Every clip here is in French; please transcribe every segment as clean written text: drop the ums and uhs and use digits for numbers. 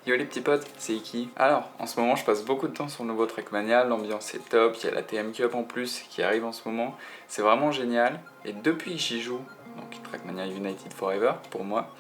Yo les petits potes, c'est Iki. Alors, en ce moment je passe beaucoup de temps sur le nouveau Trackmania, l'ambiance est top, il y a la TM Cup en plus qui arrive en ce moment, c'est vraiment génial. Et depuis que j'y joue, donc Trackmania United Forever pour moi,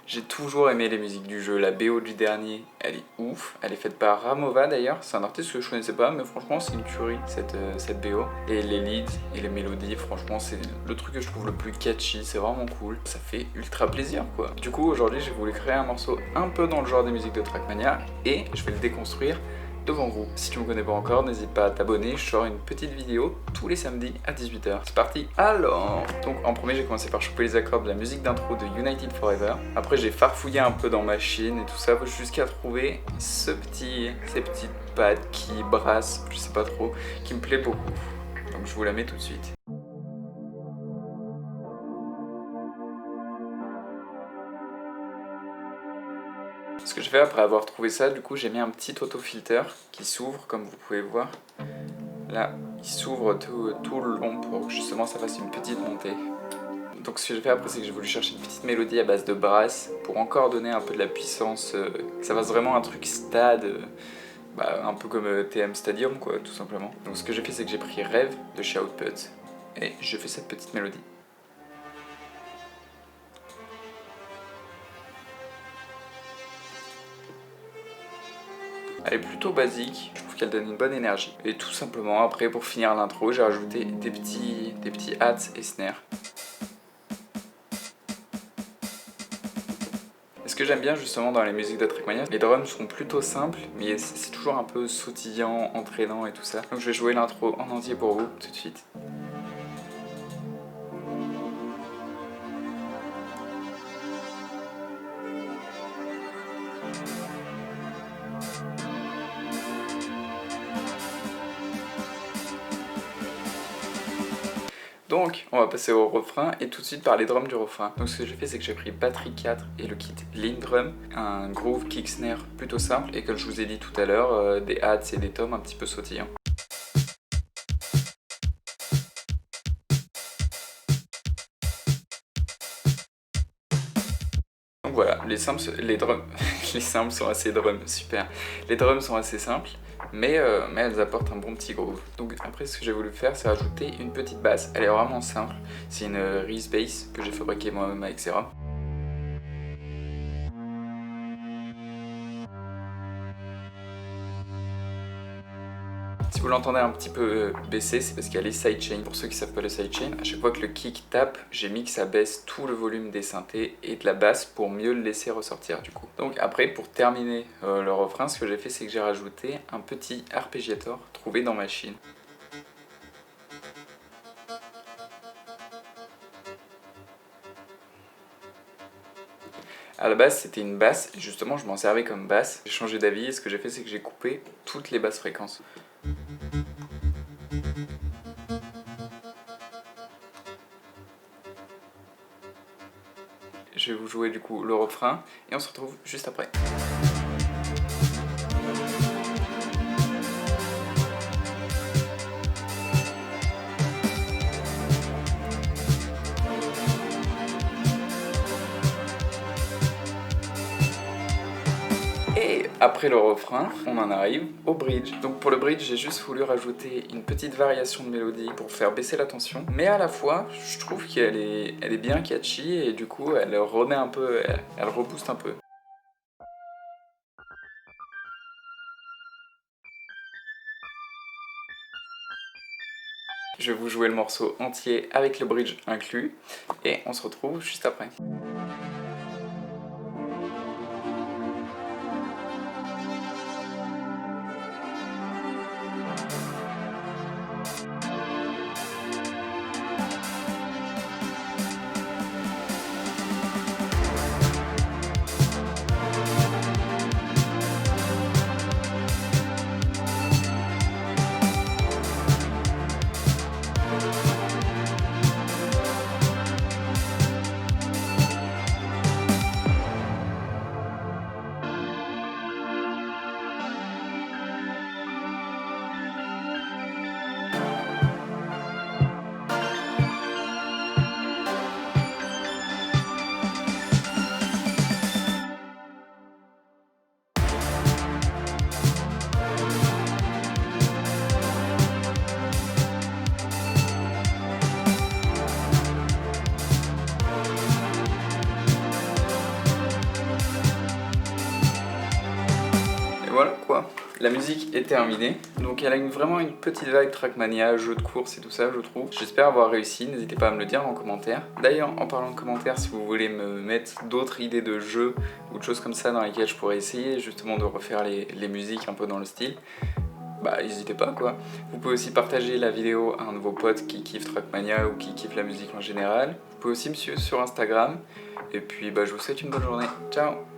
j'ai toujours aimé les musiques du jeu. La BO du dernier, elle est ouf. Elle est faite par Ramova d'ailleurs. C'est un artiste que je connaissais pas, mais franchement c'est une tuerie cette BO. Et les leads et les mélodies, franchement c'est le truc que je trouve le plus catchy. C'est vraiment cool. Ça fait ultra plaisir quoi. Du coup aujourd'hui j'ai voulu créer un morceau un peu dans le genre des musiques de Trackmania et je vais le déconstruire devant vous. Si tu me connais pas encore, n'hésite pas à t'abonner, je sors une petite vidéo tous les samedis à 18h. C'est parti. Alors, donc en premier j'ai commencé par choper les accords de la musique d'intro de United Forever. Après j'ai farfouillé un peu dans Machine et tout ça jusqu'à trouver ces petites pads qui brassent, je sais pas trop, qui me plaît beaucoup. Donc je vous la mets tout de suite. Ce que je fais après avoir trouvé ça, du coup j'ai mis un petit autofilter qui s'ouvre comme vous pouvez voir. Là, il s'ouvre tout le long pour que justement ça fasse une petite montée. Donc ce que j'ai fait après c'est que j'ai voulu chercher une petite mélodie à base de brass pour encore donner un peu de la puissance, que ça fasse vraiment un truc stade, un peu comme TM Stadium quoi tout simplement. Donc ce que j'ai fait c'est que j'ai pris Rêve de chez Output et j'ai fait cette petite mélodie. Elle est plutôt basique, je trouve qu'elle donne une bonne énergie. Et tout simplement, après, pour finir l'intro, j'ai rajouté des petits hats et snares. Et ce que j'aime bien justement dans les musiques de Trackmania, les drums sont plutôt simples, mais c'est toujours un peu sautillant, entraînant et tout ça. Donc je vais jouer l'intro en entier pour vous, tout de suite. Donc, on va passer au refrain et tout de suite par les drums du refrain. Donc ce que j'ai fait, c'est que j'ai pris batterie 4 et le kit Lean Drum, un groove kick snare plutôt simple et comme je vous ai dit tout à l'heure, des hats et des toms un petit peu sautillants. Donc voilà, les samples sont assez super. Les drums sont assez simples, mais elles apportent un bon petit groove. Donc après ce que j'ai voulu faire c'est rajouter une petite basse, elle est vraiment simple, c'est une Reese Bass que j'ai fabriquée moi-même avec Serum. Si vous l'entendez un petit peu baisser, c'est parce qu'il y a les sidechains. Pour ceux qui ne savent pas le sidechain, à chaque fois que le kick tape, j'ai mis que ça baisse tout le volume des synthés et de la basse pour mieux le laisser ressortir du coup. Donc après, pour terminer le refrain, ce que j'ai fait, c'est que j'ai rajouté un petit arpégiator trouvé dans Machine. À la base, c'était une basse, et justement, je m'en servais comme basse. J'ai changé d'avis et ce que j'ai fait, c'est que j'ai coupé toutes les basses fréquences. Je vais vous jouer du coup le refrain et on se retrouve juste après. Et après le refrain, on en arrive au bridge. Donc pour le bridge, j'ai juste voulu rajouter une petite variation de mélodie pour faire baisser la tension. Mais à la fois, je trouve qu'elle est bien catchy et du coup, elle remet un peu, elle rebooste un peu. Je vais vous jouer le morceau entier avec le bridge inclus et on se retrouve juste après. la musique est terminée. Donc elle a vraiment une petite vibe Trackmania, jeu de course et tout ça je trouve. J'espère avoir réussi, n'hésitez pas à me le dire en commentaire. D'ailleurs en parlant de commentaires, si vous voulez me mettre d'autres idées de jeux ou de choses comme ça dans lesquelles je pourrais essayer justement de refaire les musiques un peu dans le style, bah n'hésitez pas quoi. Vous pouvez aussi partager la vidéo à un de vos potes qui kiffe Trackmania ou qui kiffe la musique en général. Vous pouvez aussi me suivre sur Instagram. Et puis bah je vous souhaite une bonne journée. Ciao!